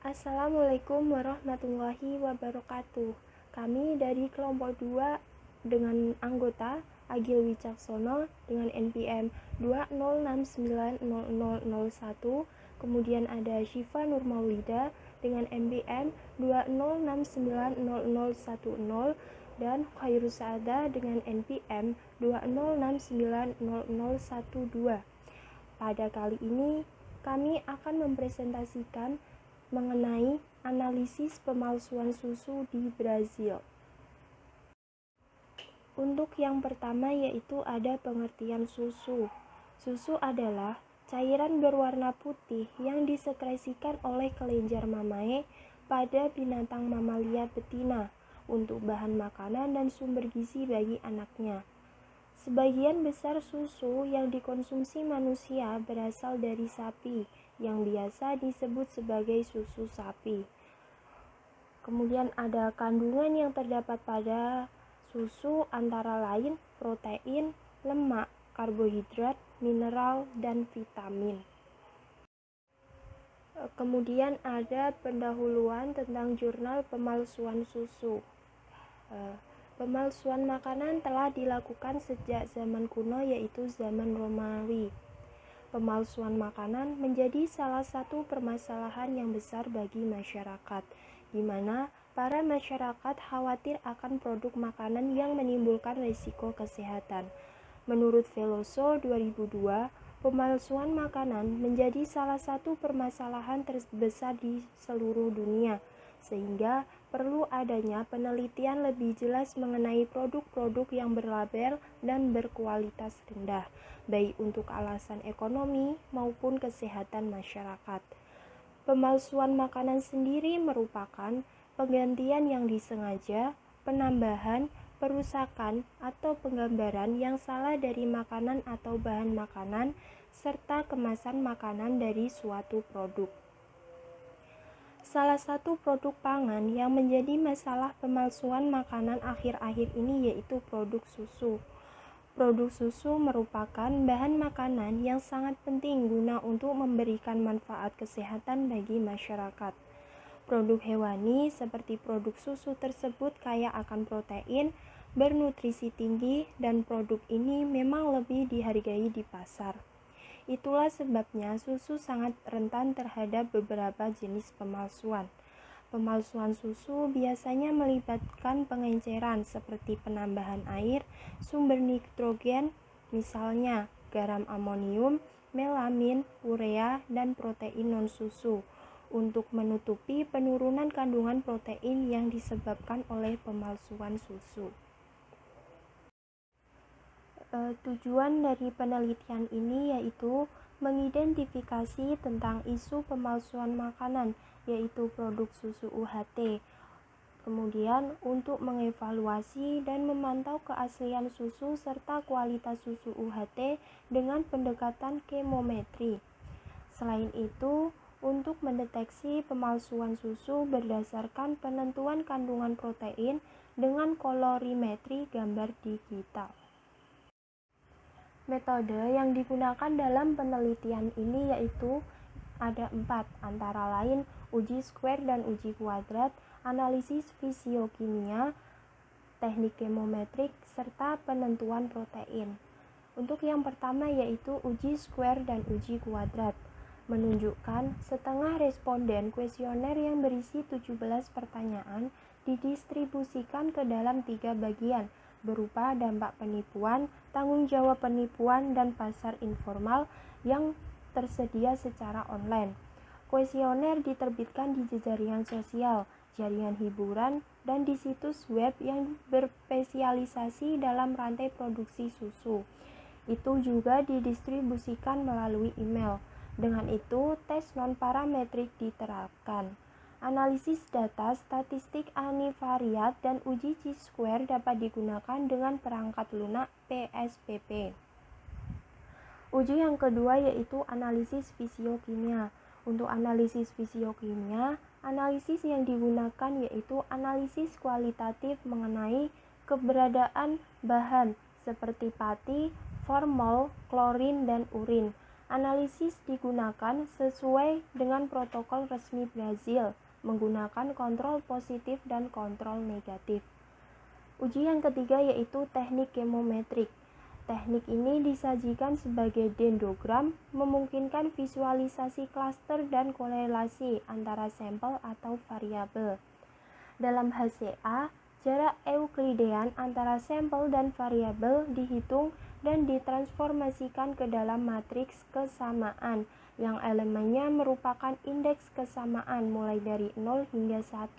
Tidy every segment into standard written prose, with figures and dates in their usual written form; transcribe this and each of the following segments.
Assalamualaikum warahmatullahi wabarakatuh. Kami dari kelompok 2 dengan anggota Agil Wicaksono dengan NPM 2069001, kemudian ada Syifa Nurmaulida dengan NPM 2069010 dan Khairus Saada dengan NPM 2069012. Pada kali ini kami akan mempresentasikan mengenai analisis pemalsuan susu di Brazil. Untuk yang pertama yaitu ada pengertian susu. Susu adalah cairan berwarna putih yang disekresikan oleh kelenjar mamae pada binatang mamalia betina untuk bahan makanan dan sumber gizi bagi anaknya. Sebagian besar susu yang dikonsumsi manusia berasal dari sapi, yang biasa disebut sebagai susu sapi. Kemudian ada kandungan yang terdapat pada susu antara lain protein, lemak, karbohidrat, mineral, dan vitamin. Kemudian ada pendahuluan tentang jurnal pemalsuan susu. Pemalsuan makanan telah dilakukan sejak zaman kuno, yaitu zaman Romawi. Pemalsuan makanan menjadi salah satu permasalahan yang besar bagi masyarakat, di mana para masyarakat khawatir akan produk makanan yang menimbulkan risiko kesehatan. Menurut Veloso 2002, pemalsuan makanan menjadi salah satu permasalahan terbesar di seluruh dunia, sehingga perlu adanya penelitian lebih jelas mengenai produk-produk yang berlabel dan berkualitas rendah, baik untuk alasan ekonomi maupun kesehatan masyarakat. Pemalsuan makanan sendiri merupakan penggantian yang disengaja, penambahan, perusakan, atau penggambaran yang salah dari makanan atau bahan makanan, serta kemasan makanan dari suatu produk. Salah satu produk pangan yang menjadi masalah pemalsuan makanan akhir-akhir ini yaitu produk susu. Produk susu merupakan bahan makanan yang sangat penting guna untuk memberikan manfaat kesehatan bagi masyarakat. Produk hewani seperti produk susu tersebut kaya akan protein, bernutrisi tinggi, dan produk ini memang lebih dihargai di pasar. Itulah sebabnya susu sangat rentan terhadap beberapa jenis pemalsuan. Pemalsuan susu biasanya melibatkan pengenceran seperti penambahan air, sumber nitrogen, misalnya garam amonium, melamin, urea, dan protein non-susu, untuk menutupi penurunan kandungan protein yang disebabkan oleh pemalsuan susu. Tujuan dari penelitian ini yaitu mengidentifikasi tentang isu pemalsuan makanan, yaitu produk susu UHT. Kemudian untuk mengevaluasi dan memantau keaslian susu serta kualitas susu UHT dengan pendekatan kemometri. Selain itu, untuk mendeteksi pemalsuan susu berdasarkan penentuan kandungan protein dengan kolorimetri gambar digital. Metode yang digunakan dalam penelitian ini yaitu ada 4, antara lain uji square dan uji kuadrat, analisis fisiokimia, teknik kemometrik, serta penentuan protein. Untuk yang pertama yaitu uji square dan uji kuadrat, menunjukkan setengah responden kuesioner yang berisi 17 pertanyaan didistribusikan ke dalam 3 bagian, berupa dampak penipuan, tanggung jawab penipuan, dan pasar informal yang tersedia secara online. Kuesioner diterbitkan di jejaring sosial, jaringan hiburan, dan di situs web yang berspesialisasi dalam rantai produksi susu. Itu juga didistribusikan melalui email. Dengan itu, tes non-parametrik diterapkan. Analisis data, statistik univariat, dan uji chi-square dapat digunakan dengan perangkat lunak PSPP. Uji yang kedua yaitu analisis fisiokimia. Untuk analisis fisiokimia, analisis yang digunakan yaitu analisis kualitatif mengenai keberadaan bahan seperti pati, formol, klorin, dan urin. Analisis digunakan sesuai dengan protokol resmi Brazil, menggunakan kontrol positif dan kontrol negatif. Uji yang ketiga yaitu teknik kemometrik. Teknik ini disajikan sebagai dendrogram, memungkinkan visualisasi klaster dan korelasi antara sampel atau variabel. Dalam HCA, jarak Euklidean antara sampel dan variabel dihitung dan ditransformasikan ke dalam matriks kesamaan, yang elemennya merupakan indeks kesamaan mulai dari 0 hingga 1.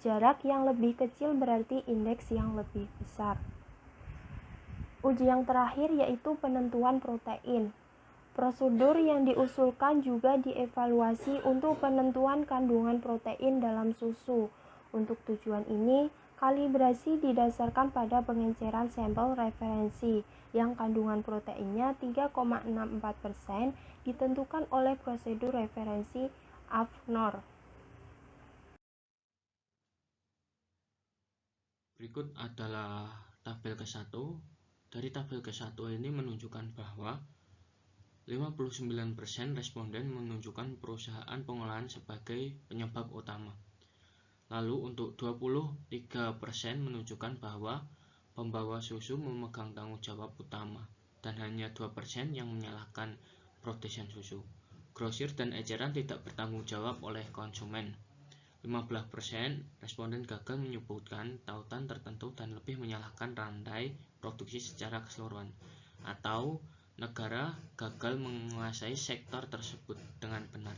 Jarak yang lebih kecil berarti indeks yang lebih besar. Uji yang terakhir yaitu penentuan protein. Prosedur yang diusulkan juga dievaluasi untuk penentuan kandungan protein dalam susu. Untuk tujuan ini, kalibrasi didasarkan pada pengenceran sampel referensi yang kandungan proteinnya 3,64% ditentukan oleh prosedur referensi AFNOR. Berikut adalah tabel ke-1. Dari tabel ke-1 ini menunjukkan bahwa 59% responden menunjukkan perusahaan pengolahan sebagai penyebab utama. Lalu untuk 23% menunjukkan bahwa pembawa susu memegang tanggung jawab utama dan hanya 2% yang menyalahkan produsen susu. Grosir dan eceran tidak bertanggung jawab oleh konsumen. 15% responden gagal menyebutkan tautan tertentu dan lebih menyalahkan rantai produksi secara keseluruhan, atau negara gagal menguasai sektor tersebut dengan benar.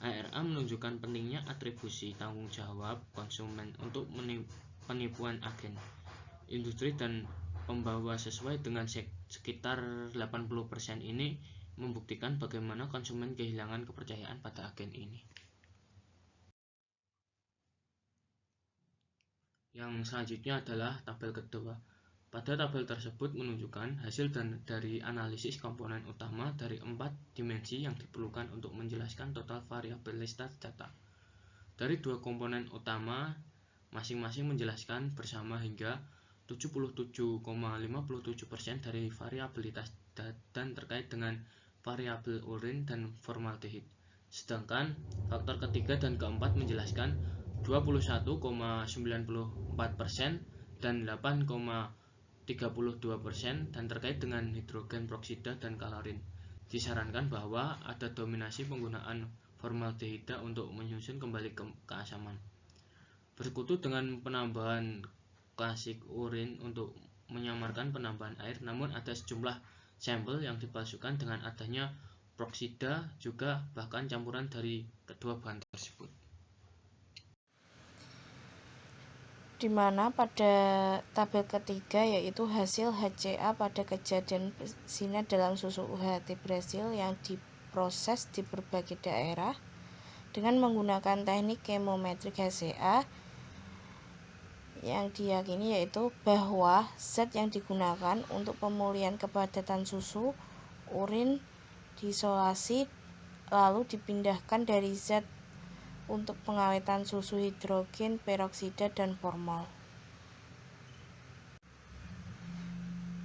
ARA menunjukkan pentingnya atribusi tanggung jawab konsumen untuk penipuan agen. Industri dan pembawa sesuai dengan sekitar 80% ini membuktikan bagaimana konsumen kehilangan kepercayaan pada agen ini. Yang selanjutnya adalah tabel kedua. Pada tabel tersebut menunjukkan hasil dari analisis komponen utama dari 4 dimensi yang diperlukan untuk menjelaskan total variabilitas data. Dari 2 komponen utama masing-masing menjelaskan bersama hingga 77,57% dari variabilitas dan terkait dengan variabel urin dan formaldehid. Sedangkan faktor ketiga dan keempat menjelaskan 21,94% dan 8,32% dan terkait dengan hidrogen peroksida dan kalorin. Disarankan bahwa ada dominasi penggunaan formaldehida untuk menyusun kembali keasaman. Bersekutu dengan penambahan klasik urin untuk menyamarkan penambahan air, namun ada sejumlah sampel yang dipalsukan dengan adanya peroksida juga bahkan campuran dari kedua bahan tersebut. Di mana pada tabel ketiga yaitu hasil HCA pada kejadian bersina dalam susu UHT Brasil yang diproses di berbagai daerah dengan menggunakan teknik kemometrik HCA yang diyakini yaitu bahwa zat yang digunakan untuk pemulihan kepadatan susu urin diisolasi lalu dipindahkan dari zat untuk pengawetan susu hidrogen peroksida dan formol.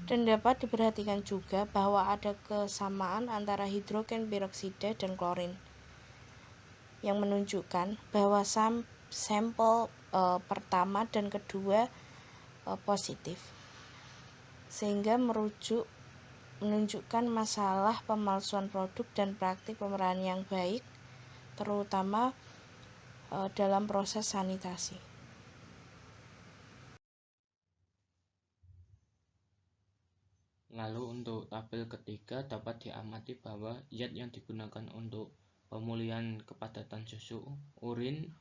Dan dapat diperhatikan juga bahwa ada kesamaan antara hidrogen peroksida dan klorin yang menunjukkan bahwa sampel pertama dan kedua positif, sehingga menunjukkan masalah pemalsuan produk dan praktik pemerahan yang baik, terutama dalam proses sanitasi. Lalu untuk tabel ketiga dapat diamati bahwa zat yang digunakan untuk pemulihan kepadatan susu urin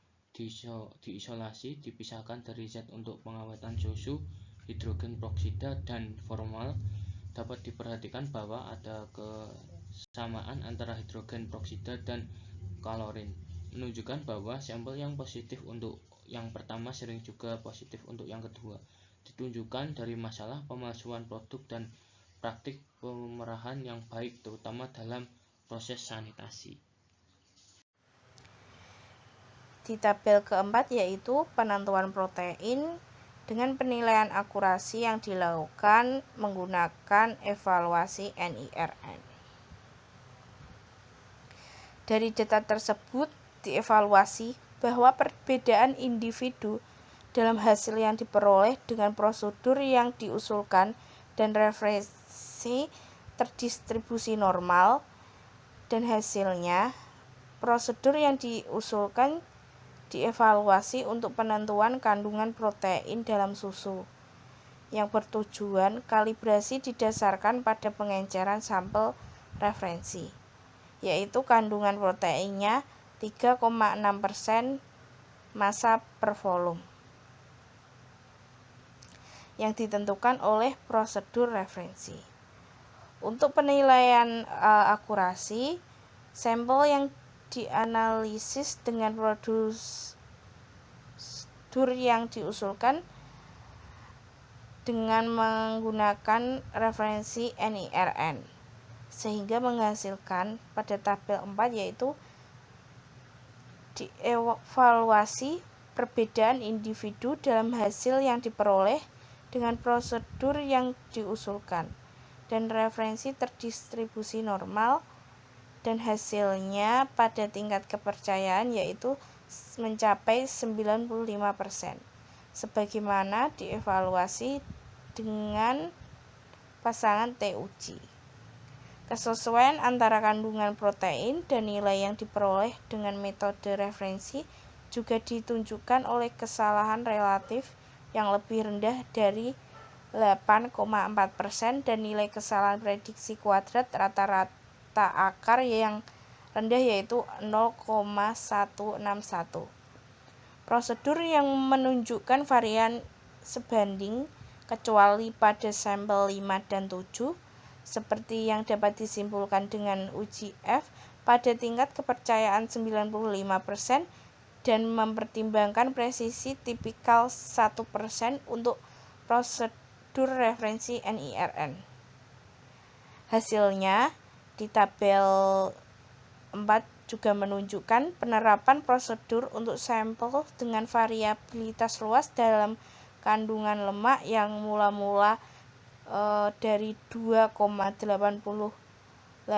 diisolasi dipisahkan dari zat untuk pengawetan susu hidrogen peroksida dan formol. Dapat diperhatikan bahwa ada kesamaan antara hidrogen peroksida dan kalorin, menunjukkan bahwa sampel yang positif untuk yang pertama sering juga positif untuk yang kedua. Ditunjukkan dari masalah pemalsuan produk dan praktik pemerahan yang baik terutama dalam proses sanitasi. Di tabel keempat yaitu penentuan protein dengan penilaian akurasi yang dilakukan menggunakan evaluasi NIRN. Dari data tersebut dievaluasi bahwa perbedaan individu dalam hasil yang diperoleh dengan prosedur yang diusulkan dan referensi terdistribusi normal, dan hasilnya prosedur yang diusulkan dievaluasi untuk penentuan kandungan protein dalam susu yang bertujuan kalibrasi didasarkan pada pengenceran sampel referensi, yaitu kandungan proteinnya 3,6% massa per volume yang ditentukan oleh prosedur referensi. Untuk penilaian akurasi, sampel yang dianalisis dengan prosedur yang diusulkan dengan menggunakan referensi NIRN, sehingga menghasilkan pada tabel 4 yaitu dievaluasi perbedaan individu dalam hasil yang diperoleh dengan prosedur yang diusulkan dan referensi terdistribusi normal, dan hasilnya pada tingkat kepercayaan yaitu mencapai 95%, sebagaimana dievaluasi dengan pasangan T-uji. Kesesuaian antara kandungan protein dan nilai yang diperoleh dengan metode referensi juga ditunjukkan oleh kesalahan relatif yang lebih rendah dari 8,4% dan nilai kesalahan prediksi kuadrat rata-rata akar yang rendah yaitu 0,161. Prosedur yang menunjukkan varian sebanding kecuali pada sampel 5 dan 7, seperti yang dapat disimpulkan dengan uji F pada tingkat kepercayaan 95% dan mempertimbangkan presisi tipikal 1% untuk prosedur referensi NIRN. Hasilnya di tabel 4 juga menunjukkan penerapan prosedur untuk sampel dengan variabilitas luas dalam kandungan lemak yang mula-mula dari 2,88%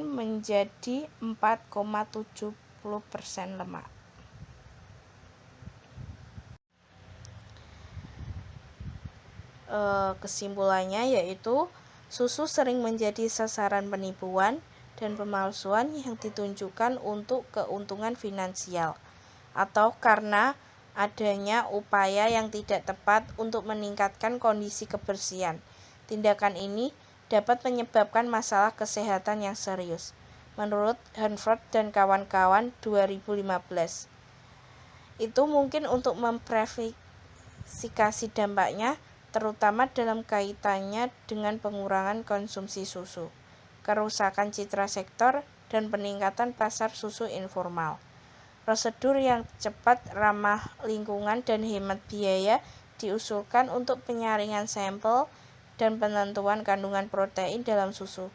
menjadi 4,70% lemak. Kesimpulannya yaitu susu sering menjadi sasaran penipuan dan pemalsuan yang ditunjukkan untuk keuntungan finansial atau karena adanya upaya yang tidak tepat untuk meningkatkan kondisi kebersihan. Tindakan ini dapat menyebabkan masalah kesehatan yang serius. Menurut Hanford dan kawan-kawan 2015. Itu mungkin untuk memverifikasi dampaknya, terutama dalam kaitannya dengan pengurangan konsumsi susu, kerusakan citra sektor, dan peningkatan pasar susu informal. Prosedur yang cepat, ramah lingkungan, dan hemat biaya diusulkan untuk penyaringan sampel dan penentuan kandungan protein dalam susu.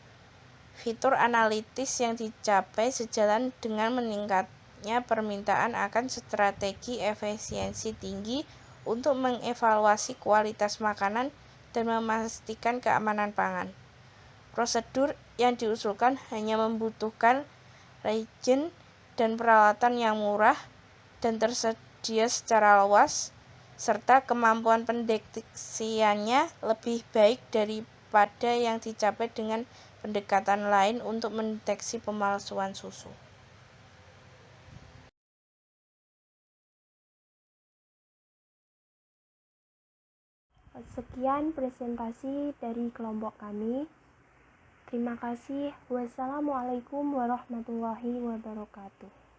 Fitur analitis yang dicapai sejalan dengan meningkatnya permintaan akan strategi efisiensi tinggi untuk mengevaluasi kualitas makanan dan memastikan keamanan pangan. Prosedur yang diusulkan hanya membutuhkan reagen dan peralatan yang murah dan tersedia secara luas, serta kemampuan pendeteksiannya lebih baik daripada yang dicapai dengan pendekatan lain untuk mendeteksi pemalsuan susu. Sekian presentasi dari kelompok kami. Terima kasih. Wassalamualaikum warahmatullahi wabarakatuh.